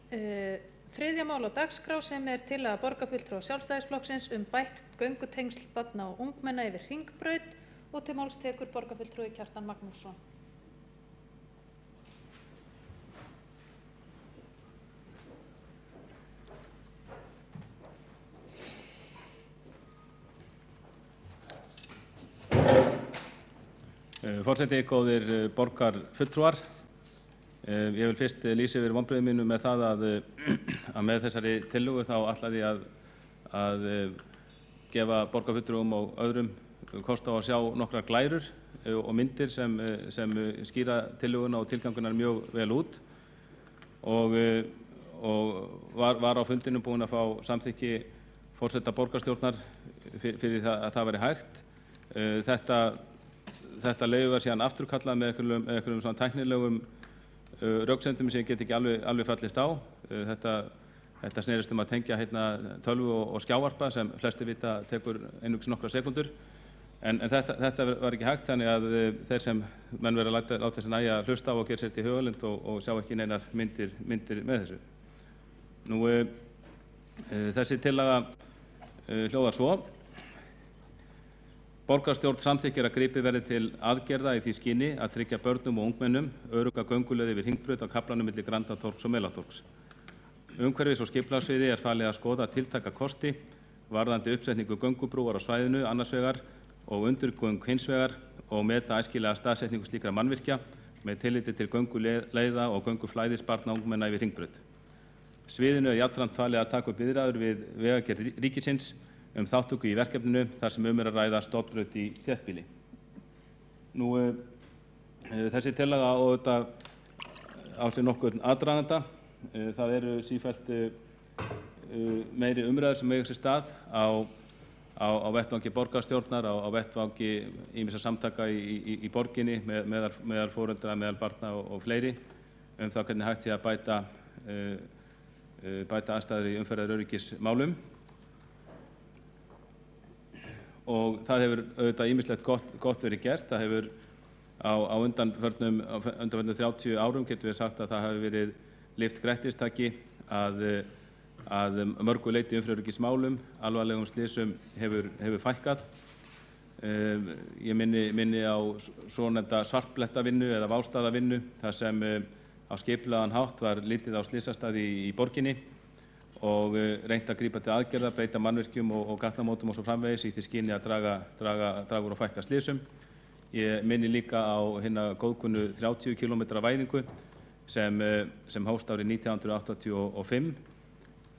Þriðja mál á dagskrá sem tillaga borgarfulltrúa Sjálfstæðisflokksins bætt göngutengsl barna og ungmenna yfir Hringbraut og til máls tekur borgarfulltrúi Kjartan Magnússon. Forseti, góðir borgarfulltrúar. Ég vil fyrst lýsa yfir vonbrigðum mínum með það að með þessari tillögu þá ætlaði ég að gefa borgarfulltrúum og öðrum kost á að sjá nokkrar glærur og myndir sem skýra tillöguna og tilganguna mjög vel út og var á fundinum búinn að fá samþykki forseta borgarstjórnar fyrir það að það væri hægt. Þetta leyfi var síðan afturkallað með einhverjum svona tæknilegum röksemdum sem ég get ekki alveg fallist á. Þetta snerist að tengja tölvu og skjávarpa sem flestir vita tekur einungis nokkrar sekúndur. En þetta var ekki hægt, þannig að þeir sem menn verða að láta þessi nægja hlusta á og gera sér til hugarlynd og sjá ekki neinar myndir með þessu. Þessi tillaga hljóðar svo. Borgarstjórn samþykkir að gripið verði til aðgerða í því skyni að tryggja börnum og ungmennum örugga gönguleið yfir Hringbraut á kaflanum milli Grandatorgs og Melatorgs. Umhverfis- og skipulagssviði falið að skoða tiltæka kosti varðandi uppsetningu göngubrúar á svæðinu annars vegar og undirgöng hins vegar og meta æskilega staðsetningu slíkra mannvirkja með tilliti til gönguleiða og gönguflæðis barna og ungmenna yfir Hringbraut. Sviðinu jafnframt falið að taka upp viðræður við Vegagerð ríkisins þátttöku í verkefninu þar sem að ræða stofnbraut í þéttbýli. Þessi tillaga og þetta á sér nokkurn aðdraganda. Það eru sífellt meiri umræður sem eiga sér stað á vettvangi borgarstjórnar, á vettvangi ýmissa samtaka í borginni meðal foreldra, meðal barna og fleiri það hvernig hægt sé að bæta aðstæður í umferðaröryggismálum. Og það hefur auðvitað ýmislegt gott verið gert. Það hefur á undanförnum 30 árum getum við sagt að það hafi verið lyft grettistaki að mörgu leyti umferðaröryggismálum, alvarlegum slysum hefur fækkað. Ég minni á svonefnda svartblettavinnu eða vástaðavinnu þar sem á skipulagðan hátt var litið á slysastaði í borginni og reynt að grípa til aðgerða, breyta mannvirkjum og gatnamótum og svo framvegis í því skyni að draga úr og fækka slysum. Ég minni líka á hina góðkunnu 30 km væðingu sem hófst árið 1985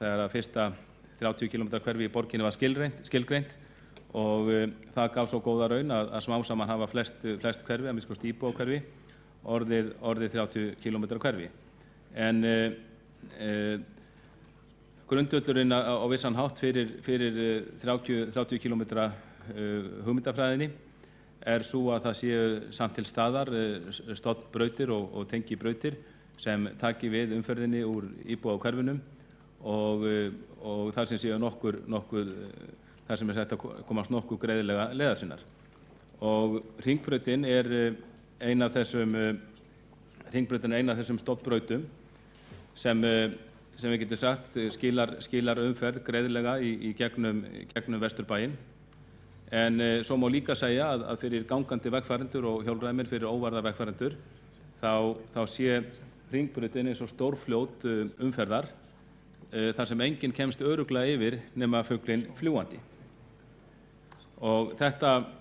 þegar að fyrsta 30 km hverfi í borginni var skilgreint og það gaf svo góða raun að smám saman hafa flest hverfi, að minnsta kosti íbúahverfi, orðið 30 km hverfi. En grundvöllurinn á vissan hátt fyrir 30 km hugmyndafræðinni svo að það séu samt til staðar stofnbrautir og tengibrautir sem taki við umferðinni úr íbúahverfunum og þar sem séu þar sem hægt að komast nokkuð greiðlega leiðar sinnar. Og Hringbrautin er ein af þessum stofnbrautum sem við getum sagt skilar umferð greiðlega í gegnum Vesturbæinn. En svo má líka segja að fyrir gangandi vegfarendur og hjólreiðamenn fyrir óvarða vegfarendur þá sé Hringbrautin eins og stórfljót umferðar þar sem enginn kemst örugglega yfir nema fuglinn fljúgandi. Og þetta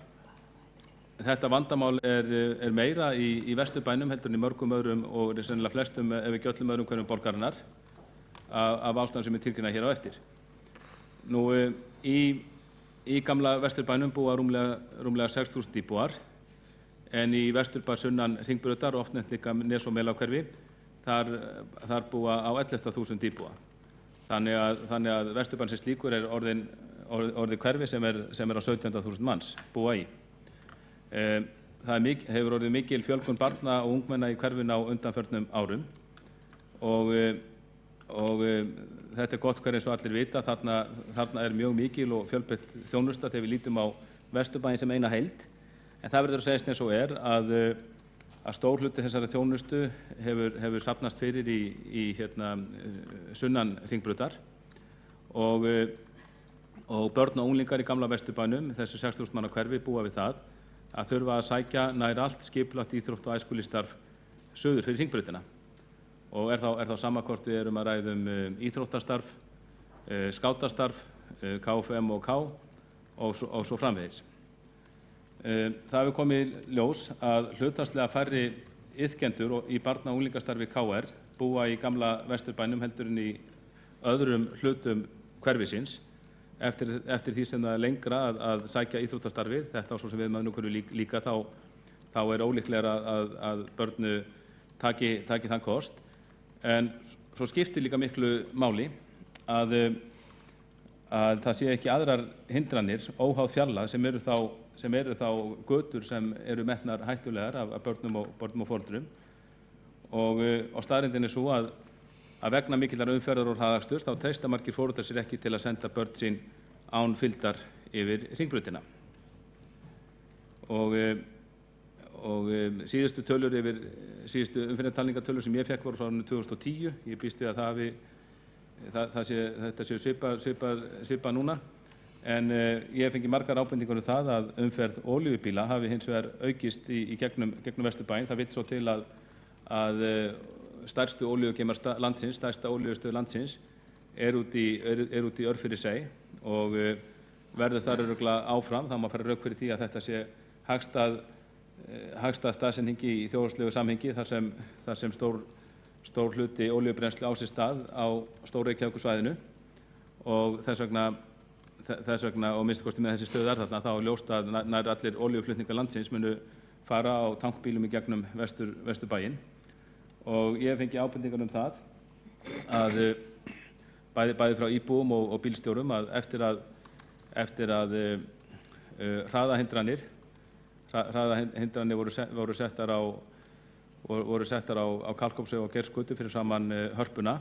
vandamál er meira í Vesturbænum heldur en í mörgum öðrum og sennilega flestum ef ekki öllum öðrum hverjum borgarinnar af ástæðum sem tilkynna hér á eftir. Í gamla Vesturbænum búa rúmlega 6.000 íbúar en í Vesturbæ sunnan Hringbrautar, oft nefnt líka Nes- og Melahverfi, þar búa á 11.000 íbúa. Þannig að Vesturbæn sem slíkur er orðið hverfi sem er á 17.000 manns búa í. Það hefur orðið mikil fjölgun barna og ungmenna í hverfinu á undanförnum árum og þetta er gott eins og allir vita. Þarna er mjög mikil og fjölbreytt þjónusta þegar við lítum á Vesturbæinn sem eina heild. En það verður að segjast eins og að stór hluti þessara þjónustu hefur safnast fyrir í sunnan Hringbrautar og börn og unglingar í gamla Vesturbænum, þessu 6.000 manna hverfi, búa við það að þurfa að sækja nær allt skipulagt íþrótt- og æskulýðsstarf suður fyrir Hringbrautina. Og er þá sama hvort við erum að ræða íþróttastarf, skátastarf, KFM og K og svo framvegis. Það hefur komið ljós að hlutfallslega færri iðkendur í barna- og unglingastarfi KR búa í gamla Vesturbænum heldur en í öðrum hlutum hverfisins eftir því sem það er lengra að sækja íþróttastarfið. Þetta á svo sem við með einhverju líka þá er ólíklegra að börnu taki þann kost. En svo skiptir líka miklu máli að það sé ekki aðrar hindranir óháð fjarlægð sem eru þá götur sem eru metnar hættulegar af börnum og foreldrum. Og staðreyndin er svo að vegna mikillar umferðar og hraðaksturs þá treysta margir foreldrar sér ekki til að senda börn sín án fylgdar yfir Hringbrautina. Og síðustu umferðartalningartölur sem ég fékk voru frá árinu 2010. Ég býst við að þetta séu svipað núna. En ég hef fengið margar ábendingar það að umferð olíubíla hafi hins vegar aukist í gegnum Vesturbæinn. Það vill svo til að stærstu olíugeymar landsins, stærsta olíustöð landsins, er út í Örfirisey og verður þar örugglega áfram. Það má fara rök fyrir því að þetta sé hagstæð staðsetningi í þjóðhagslegu samhengi þar sem stór hluti olíubrennslu á sér stað á Stór-Reykjavíkursvæðinu og þess vegna og minnsta kosti með þessi stöð þarna þá er ljóst að nær allir olíuflutningar landsins munu fara á tankbílum í gegnum Vesturbæinn. Og ég hef fengið ábendingar það að bæði frá íbúum og bílstjórum að eftir að hraðahindranir voru settar á Kalkofnsveg og Geirsgötu fyrir framan Hörpuna,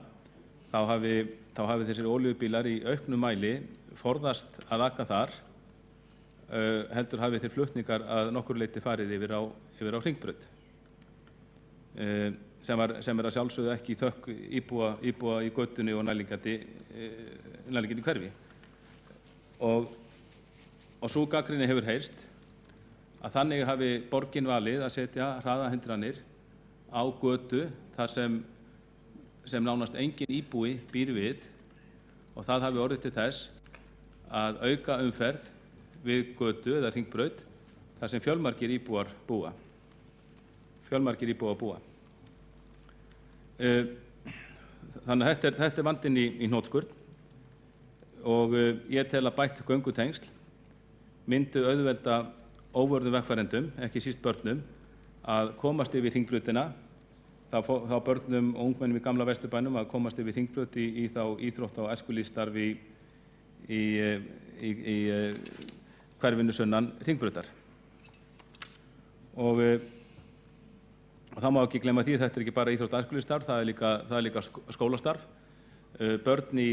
þá hafi þessir olíubílar í auknum mæli forðast að aka þar, heldur hafi þeir flutningar að nokkur leyti farið yfir á Hringbraut, sem er að sjálfsögðu ekki í þökk íbúa í götunni og nærliggjandi hverfi. Og sú gagnrýni hefur heyrst að þannig hafi borgin valið að setja hraðahindranir á götu þar sem nánast engin íbúi býr við og það hafi orðið til þess að auka umferð við götu eða Hringbraut þar sem fjölmargir íbúar búa. Þannig að þetta er vandinn í hnotskurn og ég tel að bætt göngutengsl myndu auðvelda óvörðum vegfarendum, ekki síst börnum, að komast yfir Hringbrautina, þá börnum og ungmennum í gamla Vesturbænum að komast yfir Hringbraut í þá íþrótta- og æskulýðsstarf í hverfinu sunnan Hringbrautar. Og það má ekki glemma því að þetta er ekki bara íþrótta- og æskulýðsstarf, það er líka skólastarf. Börn í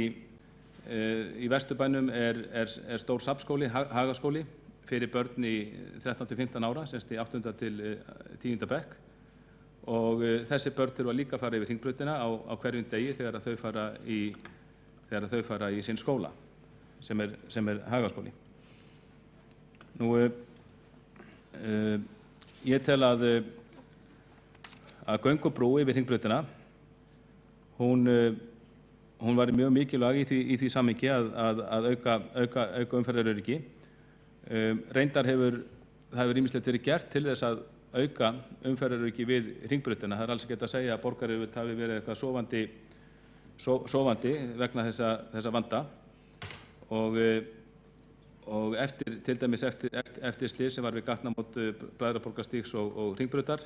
Vesturbænum er stór safnskóli, Hagaskóli, fyrir börn í 13 til 15 ára, semst í 8. til 10. bekk. Og þessi börn þurfa líka að fara yfir Hringbrautina á hverjum degi þegar þau fara í sinn skóla, sem er Hagaskóli. Ég tel að göngubrú yfir Hringbrautina, hún var mjög mikilvæg í því samhengi að auka umferðaröryggi. Reyndar hefur ýmislegt verið gert til þess að auka umferðaröryggi við Hringbrautina. Það er alls ekki hægt að segja að borgaryfirvöld hafi verið eitthvað sofandi vegna þessa vanda og til dæmis eftir slys sem var við gatnamót Bræðraborgarstígs og Hringbrautar,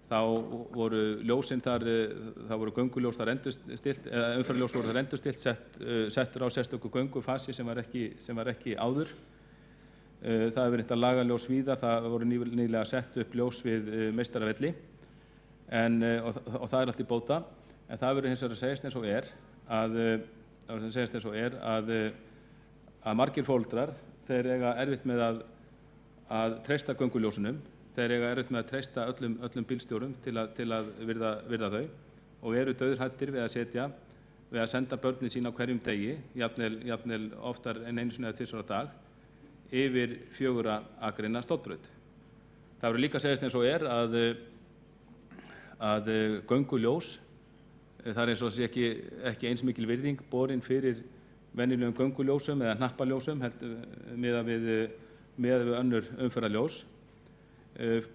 þá voru ljósin þar, það voru gönguljós þar endurstilt, eða umferðarljós voru þar endurstilt, settur á sérstöku göngufasi sem var ekki áður. Það hefur verið að laga ljós víðar, það voru nýlega sett upp ljós við Meistaravelli og það er allt í bóta, en það verður hins vegar að segjast eins og er að margir foreldrar þeir eiga erfitt með að treysta gönguljósunum þeir eiga erfitt með að treysta öllum bílstjórum til að virða þau og eru dauðhræddir við að senda börnin sín á hverjum degi, jafnvel oftar en einu sinni eða tvisvar á dag, yfir 4 akreina stofnbraut. Það verður líka að segjast eins og að gönguljós, það er eins og sé ekki eins mikil virðing borin fyrir venjulegum gönguljósum eða hnappaljósum miðað við önnur umferðarljós.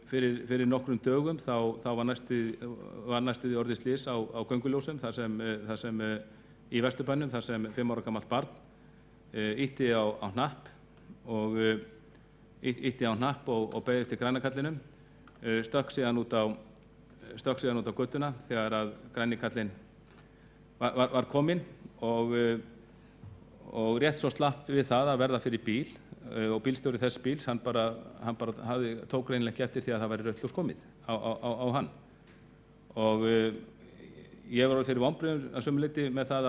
Fyrir nokkrum dögum þá var næstuði orðið slys á gönguljósum þar sem í Vesturbænum, þar sem 5 ára gamalt barn ýtti á hnapp og beið eftir grænakallinum, stökk síðan út á götuna þegar að grænikallinn var kominn og rétt svo slapp við það að verða fyrir bíl og bílstjóri þess bíls, hann bara tók greinilega ekki eftir því að það væri rautt ljós komið á hann. Og ég var fyrir vonbrigðum að sumu leyti með það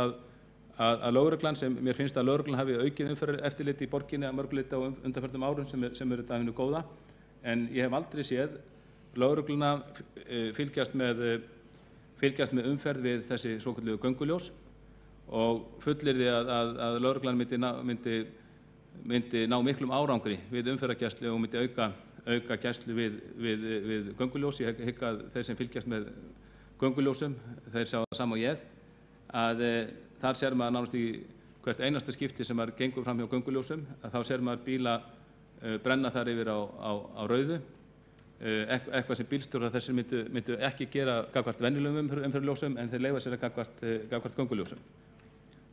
að lögreglan, sem mér finnst að lögreglan hafi aukið umferðareftirlit í borginni að mörgu leyti á undanförnum árum sem eru þetta af hinu góða, en ég hef aldrei séð lögregluna fylgjast með umferð við þessi svokölluðu gönguljós og fullyrði að lögreglan myndi ná miklum árangri við umferðargæslu og myndi auka gæslu við gönguljós. Ég hygg að þeir sem fylgjast með gönguljósum, þeir sjá það sama og ég, að þar sér maður nánast í hvert einasta skipti sem maður gengur fram hjá gönguljósum, að þá sér maður bíla brenna þar yfir á rauðu, eitthvað sem bílstjórar þessir myndu ekki gera gagnvart venjulegum umferðarljósum en þeir leyfa sér að gagnvart gönguljósum.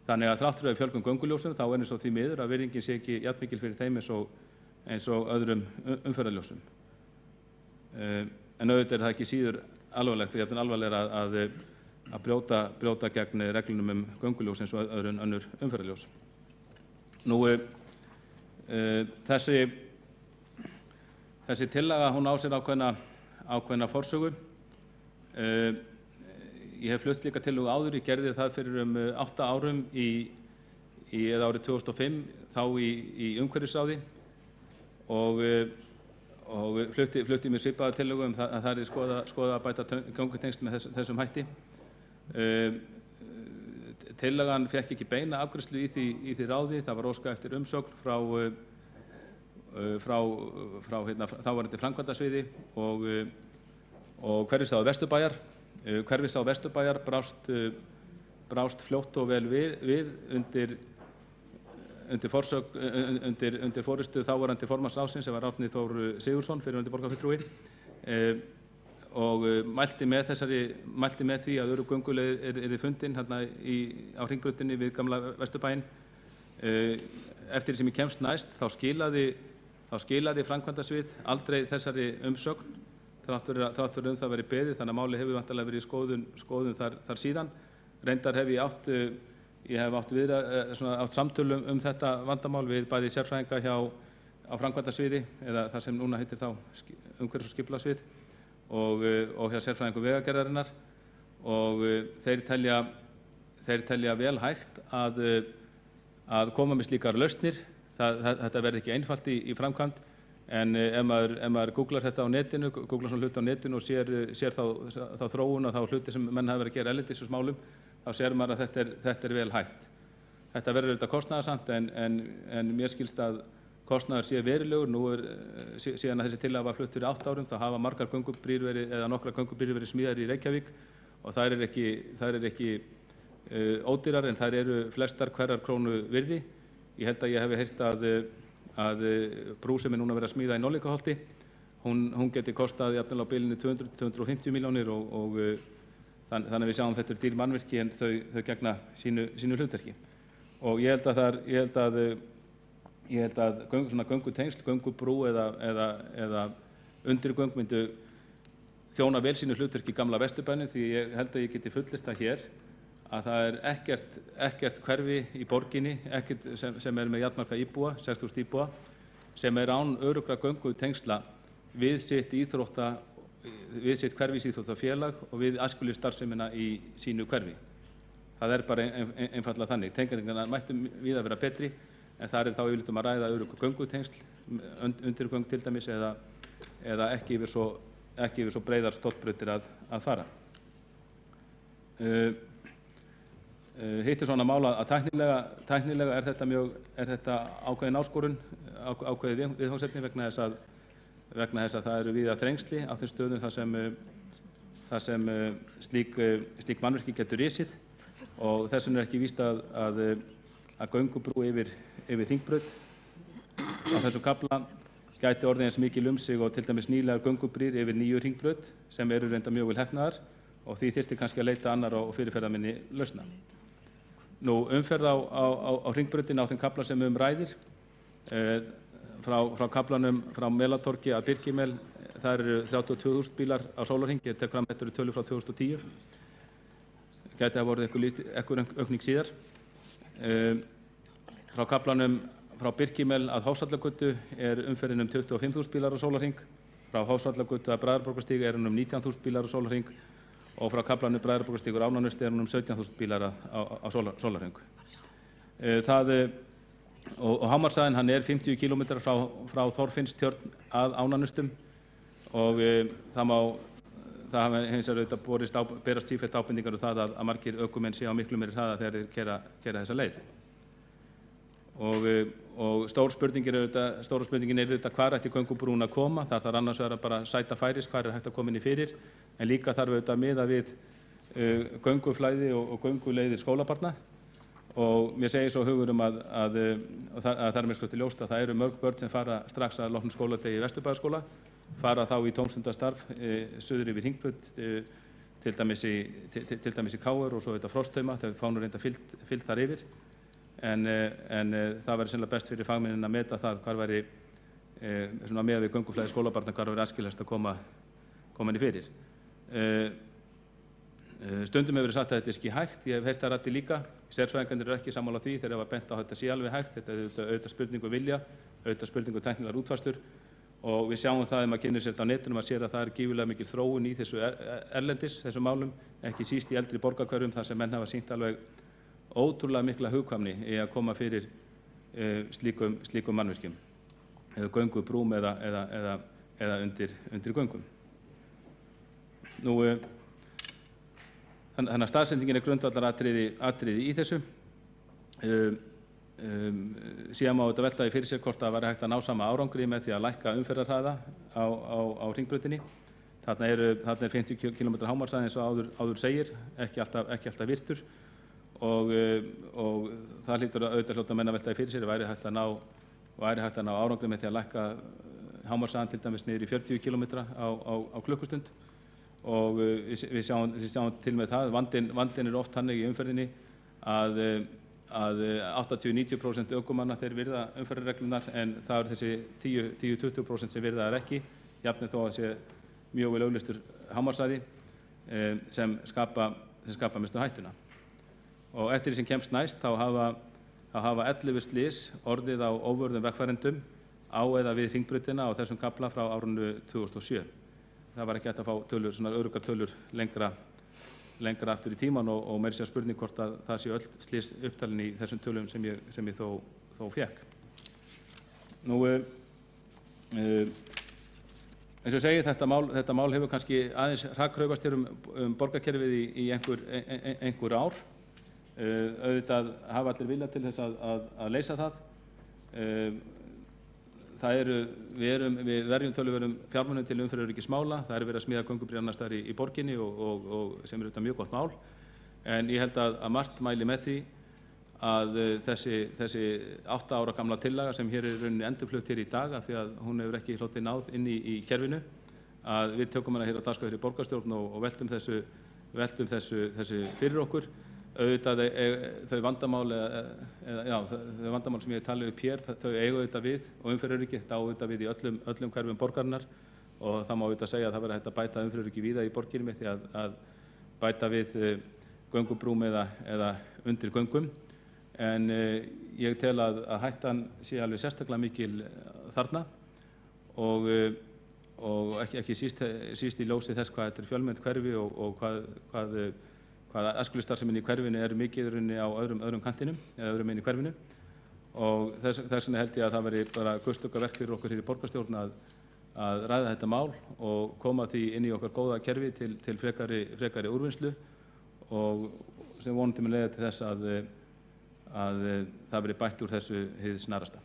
Þannig að þrátt fyrir að fjölgum gönguljósum þá er eins og því miður að virðingin sé ekki jafnmikil fyrir þeim eins og öðrum umferðarljósum. En auðvitað er það ekki síður alvarlegt og jafnvel alvarlegra að brjóta gegn reglunum gönguljós eins og önnur umferðarljós. Nú, þessi tillaga, hún á sér ákveðna forsögu. Ég hef flutt líka tillögu áður, ég gerði það fyrir 8 árum eða árið 2005 þá í umhverfisráði og flutti mér svipaða tillögu að það er skoða að bæta göngutengsl með þessum hætti. Tillagan fékk ekki beina afgreiðslu í því ráði, það var óskað eftir umsögn frá þáverandi framkvæmdasviði og hverfisráð Vesturbæjar. Hverfisráð Vesturbæjar brást fljótt og vel við undir forystu þáverandi formanns ráðsins sem var Árni Þór Sigurðsson, fyrrverandi borgarfulltrúi, og mælti með því að örugg gönguleið yrði fundin hérna á hringbrautinni við gamla Vesturbæinn. Eftir því sem ég kemst næst þá skilaði framkvæmdasvið aldrei þessari umsögn þrátt fyrir það verið beðið, þannig að máli hefur væntanlega verið í skoðun þar síðan. Reyndar hef ég átt samtölum þetta vandamál við bæði sérfræðinga á framkvæmdasviði eða það sem núna heitir þá umhverfis- og skipulagssvið og hjá sérfræðingum Vegagerðarinnar og þeir telja vel hægt að koma með slíkar lausnir. Þetta verði ekki einfalt í framkvæmd, en ef maður googlar þetta á netinu, googlar svona hluti á netinu og sér þá þróun og þá hluti sem menn hafa verið að gera erlendis í þessum málum, þá sér maður að þetta er vel hægt. Þetta verður auðvitað kostnaðarsamt en mér skilst að kostnaður sé verulegur. Nú síðan að þessi tillaga var flutt fyrir 8 árum, þá hafa margar göngubrýr eða nokkrar göngubrýr verið smíðar í Reykjavík og þær eru ekki ódýrar en þær eru flestar hverrar krónu virði. Ég held að ég hef heyrt að brú sem er núna verið að smíða í Norðlingaholti, hún geti kostað jafnvel á bilinu 200–250 milljónir og þannig að við sjáum þetta er dýr mannvirki en þau gegna sínu hlutverki. Og ég held að svona göngutengsl, göngubrú eða undirgöng myndu þjóna vel sínu hlutverki í gamla Vesturbænum, því ég held að ég geti fullyrt það hér að það er ekkert hverfi í borginni, ekkert sem er með jafnmarga íbúa, 6.000 íbúa, sem er án öruggra göngutengsla við sitt hverfisíþróttafélag og við æskulýðsstarfsemina í sínu hverfi. Það er bara einfaldlega þannig. Tengingarnar mættu víða vera betri, en það er þá yfirleitt að ræða örugg göngutengsl, undirgöng til dæmis eða ekki yfir svo breiðar stofnbrautir að fara. Hitt svona mál að tæknilega er þetta ákveðin áskorun, ákveðið viðfangsefni vegna þess að það eru víða þrengsli á þeim stöðum þar sem slík mannvirki getur risið, og þess vegna er ekki víst að göngubrú yfir Hringbraut á þessum kafla gæti orðið eins mikil sig og til dæmis nýlegar göngubrýr yfir nýju Hringbraut sem eru reynda mjög vel heppnaðar, og því þyrfti kannski að leita annar og fyrirferðarminni lausna. Umferð á Hringbrautinni á þeim kafla sem ræðir, frá kaflanum frá Melatorgi að Birkimel, það eru 32.000 bílar á sólarhring. Ég tek fram þetta eru tölur frá 2010. Gæti hafa orðið einhver aukning síðar. Frá kaflanum frá Birkimel að Hofsvallagötu er umferðin 25.000 bílar á sólarhring. Frá Hofsvallagötu að Bræðraborgarstíg er 19.000 bílar á sólarhring, og frá kaflanum Bræðraborgarstígur Ánanesti er 17.000 bílar á sólarhring. Og hámarkshraðinn hann er 50 km frá Þorfinnstjörn að Ánanustum, og það hafa hins vegar berast sífellt ábendingar það að margir ökumenn sé á miklu meiri hraða þegar þeir keyra þessa leið. Og stóra spurningin er auðvitað hvar ætti göngubrún að koma. Það þarf annars vegar að bara sæta færis hvar er hægt að koma inn í fyrir, en líka þarf auðvitað að miða við gönguflæði og gönguleiðir skólabarna. Og mér segir svo hugur að það er mér til ljóst að það eru mörg börn sem fara strax að loknum skóladegi í Vesturbæjarskóla, fara þá í tómstundastarf suður yfir Hringbraut, til dæmis í KR og svo auðvitað Frosthauma, þegar fánur reynda fyllt þar yfir. En það væri sennilega best fyrir fagmennin að meta það hvar væri með við gönguflæði skólabarna, hvar væri æskilegast að koma henni fyrir. Stundum hefur verið sagt að þetta ekki hægt. Ég hef heyrt það raddir líka. Sérfræðingarnir eru ekki sammála því, þeir hafa bent á að þetta sé alveg hægt. Þetta er auðvitað spurningu vilja, auðvitað spurningu tæknilegar útfærslur, og við sjáum það ef maður kynnir sér þetta á netinu, maður sér að það er gífurlega mikil þróun í þessu erlendis, þessum málum, ekki síst í eldri borgarhverfum þar sem menn hafa sýnt alveg ótrúlega mikla hugkvæmni í að koma fyrir slíkum mannvirkjum, göngubrúm eða undir göngum. Þannig að staðsetningin er grundvallaratriði í þessu. Síðan má þetta velta fyrir sér hvort það væri hægt að ná sama árangri með því að lækka umferðarhraða á Hringbrautinni. Þarna er 50 km hámarkshraði eins og áður segir, ekki alltaf virtur, og það hlýtur auðvitað menn að velta fyrir sér væri hægt að ná árangri með því að lækka hámarkshraðann til dæmis niður í 40 km á klukkustund. Og við sjáum til með það, vandinn er oft þannig í umferðinni að 80–90% ökumanna þeir virða umferðarreglunar, en það eru þessi 10–20% sem virða þær ekki, jafnvel þó að sé mjög vel auglýstur hámarkshraði sem skapa mestu hættuna. Og eftir því sem kemst næst þá hafa 11 slys orðið á óvörðum vegfarendum á eða við Hringbrautina á þessum kafla frá árinu 2007. Það var ekki hægt að fá tölur, svona öruggar tölur lengra aftur í tíman, og meira sér spurning hvort að það sé öll slys upptalin í þessum tölum sem ég þó fékk. Eins og segi, þetta mál hefur kannski aðeins hrakkraufast hér borgarkerfið í einhver ár. Auðvitað hafa allir vilja til þess að leysa það. Við verjum töluverðum fjármunum til umferðaröryggismála. Það er verið að smíða göngubrýr annars staðar í borginni, og sem er auðvitað mjög gott mál. En ég held að margt mæli með því að þessi 8 ára gamla tillaga sem hér er rauninni endurflutt hér í dag, af því að hún hefur ekki hlotið náð inn í kerfinu, að við tökum hana hér á dagskrá hér í borgarstjórn og veltum þessu fyrir okkur. Auðvitað þau vandamál sem ég talið upp hér, þau eiga auðvitað við, og umferðaröryggi þetta á auðvitað við í öllum hverfum borgarinnar, og það má auðvitað segja að það verði hægt að bæta umferðaröryggi víða í borginni með því að bæta við göngubrúm eða undir göngum. En ég tel að hættan sé alveg sérstaklega mikil þarna, og ekki síst í ljósi þess hvað þetta er fjölmennt hverfi og hvað æskulýðsstarfsemin í hverfinu er mikið á öðrum kantinum eða öðrum megin í hverfinu, og þess vegna held ég að það veri bara guðstökkarverk fyrir okkur hér í borgarstjórn að ræða þetta mál og koma því inn í okkar góða kerfi til frekari úrvinnslu og sem vonandi mun leiða til þess að það verði bætt úr þessu hið snarasta.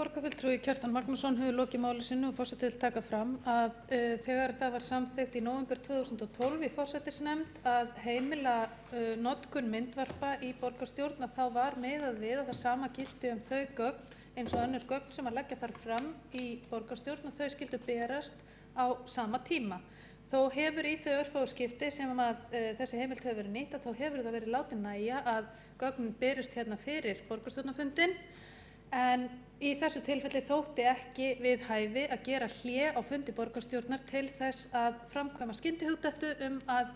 Borgarfulltrúi Kjartan Magnússon hefur lokið máli sínu og forseti vill taka fram að þegar það var samþykkt í nóvember 2012 í forsætisnefnd að heimila notkun myndvarpa í borgarstjórn þá var miðað við að það sama gilti þau gögn eins og önnur gögn sem að leggja þar fram í borgarstjórn og þau skildu berast á sama tíma. Þó hefur í þau örfáu skipti sem að þessi heimild hefur verið nýtt þá hefur það verið látið nægja að gögnin berist hérna fyrir borgarstjórnarfundinn en í þessu tilfelli þótti ekki við hæfi að gera hlé á fundi borgarstjórnar til þess að framkvæma skyndihugdettu að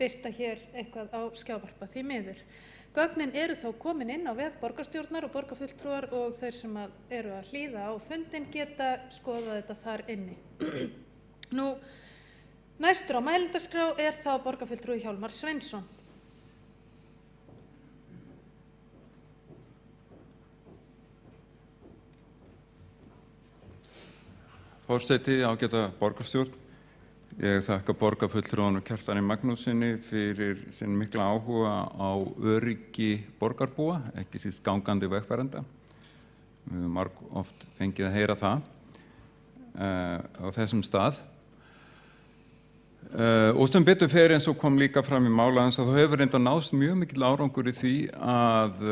birta hér eitthvað á skjávarpa því miður. Gögnin eru þó komin inn á vef borgarstjórnar og borgarfulltrúar og þeir sem eru að hlýða á fundinn geta skoðað þetta þar inni. Nú, næstur á mælendaskrá þá borgarfulltrúi Hjálmar Sveinsson. Forseti, ágæta borgarstjórn. Ég þakka borgarfulltrúanum Kjartani Magnússyni fyrir sinn mikla áhuga á öryggi borgarbúa, ekki síst gangandi vegfarenda. Við höfum margoft fengið að heyra það á þessum stað. Og sem betur fer eins og kom líka fram í mála hans að það hefur reyndar náðst mjög mikill árangur í því að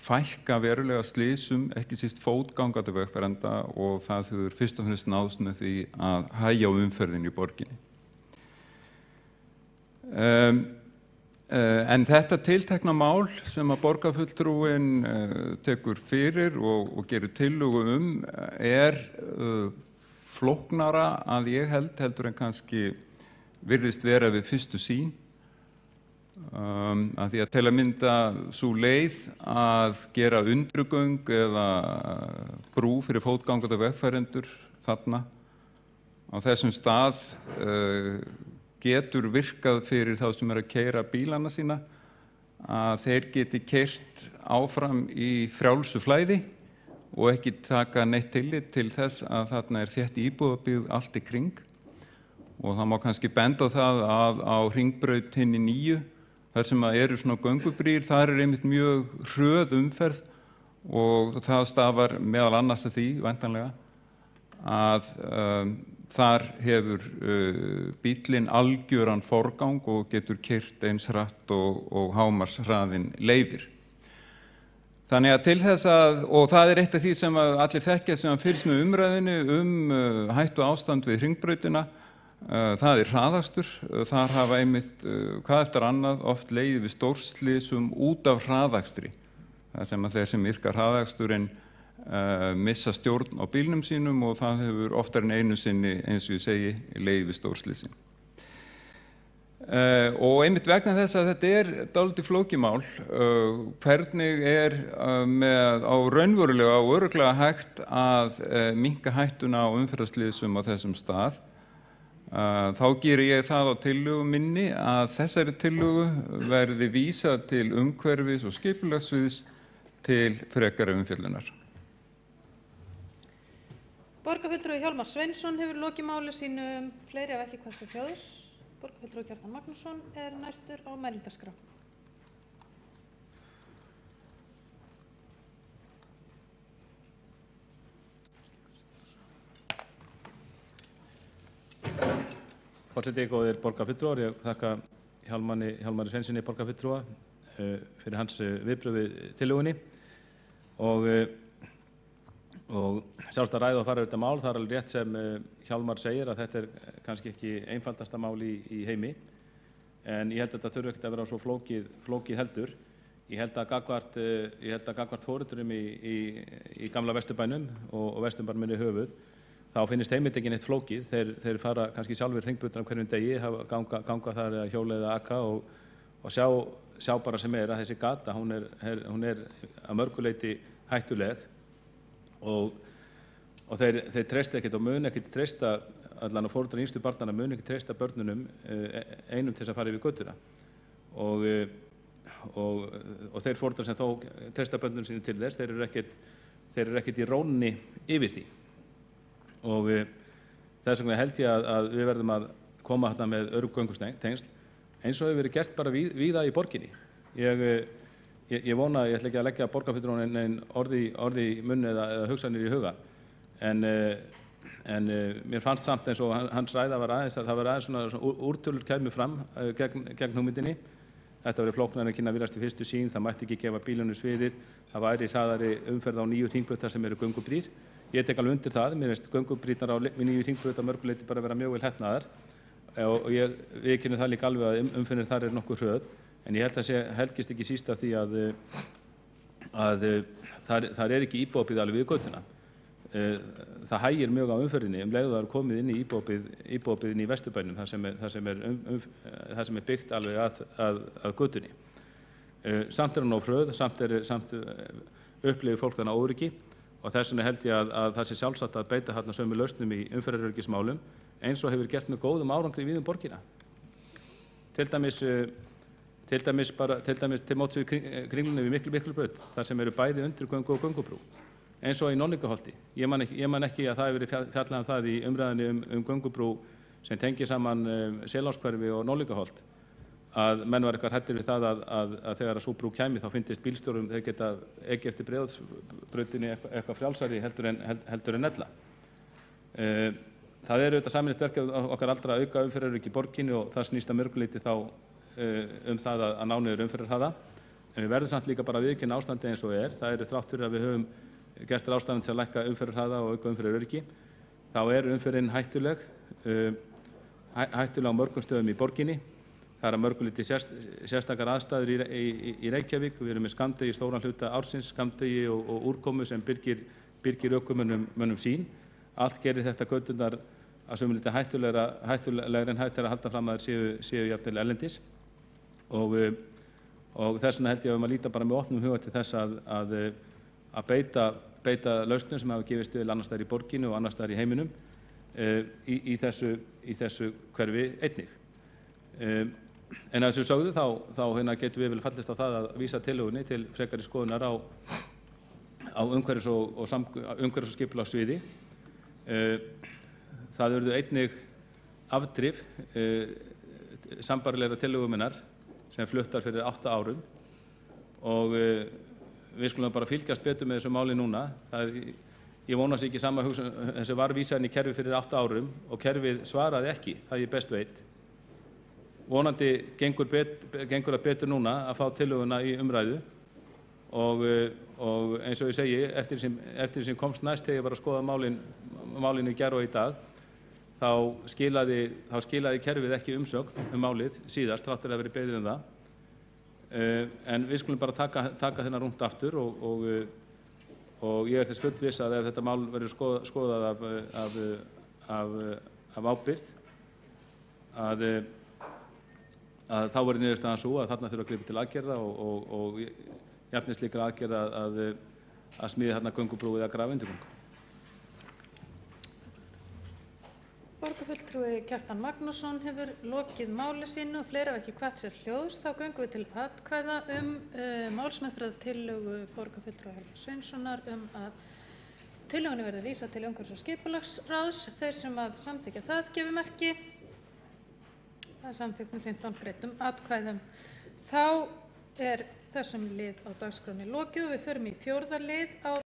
fækka verulega slysum, ekki síst fótgangandi vegfarenda og það hefur fyrst og fremst náðst með því að hægja á umferðinni í borginni. En þetta tiltekna mál sem að borgarfulltrúinn tekur fyrir og gerir tillögu flóknara að ég heldur en kannski virðist vera við fyrstu sýn. Að því að til að mynda sú leið að gera undrugöng eða brú fyrir fótgangandi vegfarendur þarna á þessum stað getur virkað fyrir þá sem að keyra bílana sína að þeir geti keyrt áfram í frjálsu flæði og ekki taka neitt tillit til þess að þarna þétt íbúðabyggð allt í kring og það má kannski benda á það að á hringbraut hinni 9 þar sem eru svona göngubrýr, þar einmitt mjög hröð umferð og það stafar meðal annars að því, væntanlega, að þar hefur bíllinn algjöran forgang og getur keyrt eins hratt og hámarkshraðinn leyfir. Þannig að til þess og það eitt af því sem allir þekkja sem fylgst með umræðinu hættu ástand við hringbrautina, það hraðakstur, þar hafa einmitt hvað eftir annað oft legið við stórslysum út af hraðakstri. Það sem að þeir sem yrka hraðaksturinn missa stjórn á bílnum sínum og það hefur oftar en einu sinni, eins og ég segi, legið við stórslysin. Og einmitt vegna þess að þetta dálítið flókið mál, hvernig á raunverulega og örugglega hægt að minnka hættuna á umferðarslysum á þessum stað. Þá geri ég það á tillögu minni að þessari tillögu verði vísað til umhverfis- og skipulagssviðs til frekari umfjöllunar. Borgarfulltrúi Hjálmar Sveinsson hefur lokið máli sínu fleiri af ekki hvað til hljóðs. Borgarfulltrúi Kjartan Magnússon næstur á mælendaskrá. Forseti, góðir borgarfulltrúar, ég þakka Hjálmari Sveinssyni borgarfulltrúa fyrir hans viðbrögð við tillögunni og sjálfsagt að ræða og fara þetta mál. Það alveg rétt sem Hjálmar segir að þetta kannski ekki einfaldasta mál í heimi en ég held að þetta þurfi ekkert að vera svo flókið heldur. Ég held að gagnvart foreldurum í gamla Vesturbænum og Vesturbænum höfuð þá finnst heimild ekki neitt flókið. Þeir fara kannski sjálfur hringbrautina á hverjum degi, ganga þar eða hjóla eða aka og sjá bara sem að þessi gata, hún er að mörgu leyti hættuleg og þeir treysta ekkert og mun ekkert treysta, allan á foreldrar yngstu barnanna mun ekkert treysta börnunum einum til þess að fara yfir götuna og þeir foreldrar sem þó treysta börnunum sínum til þess, þeir eru ekkert þeir eru ekkert í rónni yfir því. Og þess vegna held ég að við verðum að koma þarna með örugg göngutengsl eins og hefur verið gert bara víða í borginni. Ég vona, ég ætla ekki að leggja borgarfulltrúanum nein orði í munni eða hugsanir í huga, en mér fannst samt eins og hans ræða var aðeins að það var aðeins svona úrtölur kæmu fram gegn hugmyndinni. Þetta verið flóknara en kynna virðast í fyrstu sýn, það mætti ekki gefa bílunum sviðið, það væri hraðari umferð á 9 hringbrautar sem eru göngubrýr. Ég tek alveg undir það, mér finnst göngubrýrnar á 9 hringbrautar mörgu leyti bara vera mjög vel heppnaðar og ég viðurkenni það líka alveg að umferðin þar er nokkuð hröð, en ég held að helgist ekki síst af því að þar er ekki íbúðabyggð alveg við götuna. Það hægir mjög á umferðinni leið og það er komið inn í íbúðabyggðinni í Vesturbænum, það sem er byggt alveg að götunni. Samt er hún of hröð, samt upplifir fólk þarna óöryggi og þess vegna held ég að það sé sjálfsagt að beita þarna sömu lausnum í umferðaröryggismálum eins og hefur gert með góðum árangri í víðum borgina. Til dæmis til móts við Kringlunni við Miklubraut, þar sem eru bæði undirgöngu og göngubrú. Eins og í Norðlingaholti. Ég man ekki að það hefur verið fjallað um það í umræðinni göngubrú sem tengir saman Selárskverfi og Norðlingaholt, að menn var eitthvað hræddir við það að þegar að sú brú kæmi þá fyndist bílstjórum þeir geta ekki eftir Breiðholtsbrautinni eitthvað frjálsari heldur en ella. Það er auðvitað sameiginlegt verkefni okkar allra að auka umferðaröryggi í borginni og það snýst að mörgu leyti þá það að ná niður umferðarhraða. En við verðum samt líka bara að viðurkenna ástandið eins og er. Það eru þrátt fyrir að við höfum gert ráðstafanir til að lækka umferðarhraða og auka umferðaröryggi. Þá er umferðin hættuleg á mörgum stöðum í borginni. Það er að mörgu leyti sérstakar aðstæður í Reykjavík. Við erum með skammdegi í stóran hluta ársins, skammdegi og úrkomu sem byrgir ökumönnum sín. Allt gerir þetta göturnar að sumu leyti hættulegri en hægt er að halda fram að þeir séu jafnvel erlendis. Og þess vegna held ég að við erum að líta bara með opnum huga til þess að beita lausnum sem hafa gefist til annars staðar í borginni og annars staðar í heiminum í þessu hverfi einnig. En að þessu sögðu þá getum við vel fallist á það að vísa tillögunni til frekari skoðunar á umhverfis- og skipulagssviði. Það urðu einnig afdrif sambærilegra tillögu minnar sem fluttar fyrir 8 árum og við skulum bara fylgjast betur með þessu máli núna. Ég vonast ekki sama hugsun, þessi var vísað inn í kerfi fyrir 8 árum og kerfið svaraði ekki, það ég best veit. Vonandi gengur það betur núna að fá tillöguna í umræðu og eins og ég segi, eftir því sem komst næst þegar ég var að skoða málinu í gær og í dag, þá skilaði kerfið ekki umsögn málið síðast, þrátt fyrir að vera beðið það. En við skulum bara taka þennan rúmt aftur og ég er þess fullviss að ef þetta mál verður skoðað af ábyrgð að þá verður niðurstaðan sú að þarna þurfa að grípa til aðgerða og jafnvel slíkra aðgerða að smíða þarna göngubrú eða grafa undirgöngu. Borgarfulltrúi Kjartan Magnússon hefur lokið máli sínu og fleiri hafa ekki kvatt sér hljóðs. Þá göngum við til atkvæða málsmeðferðartillögu borgarfulltrúa Helga Sveinssonar að tillögunni verði vísað til umhverfis- og skipulagsráðs. Þeir sem að samþykkja það gefi merki. Það er samþykkt með 15 greiddum atkvæðum. Þá er þessum lið á dagskránni lokið og við förum í 4. lið á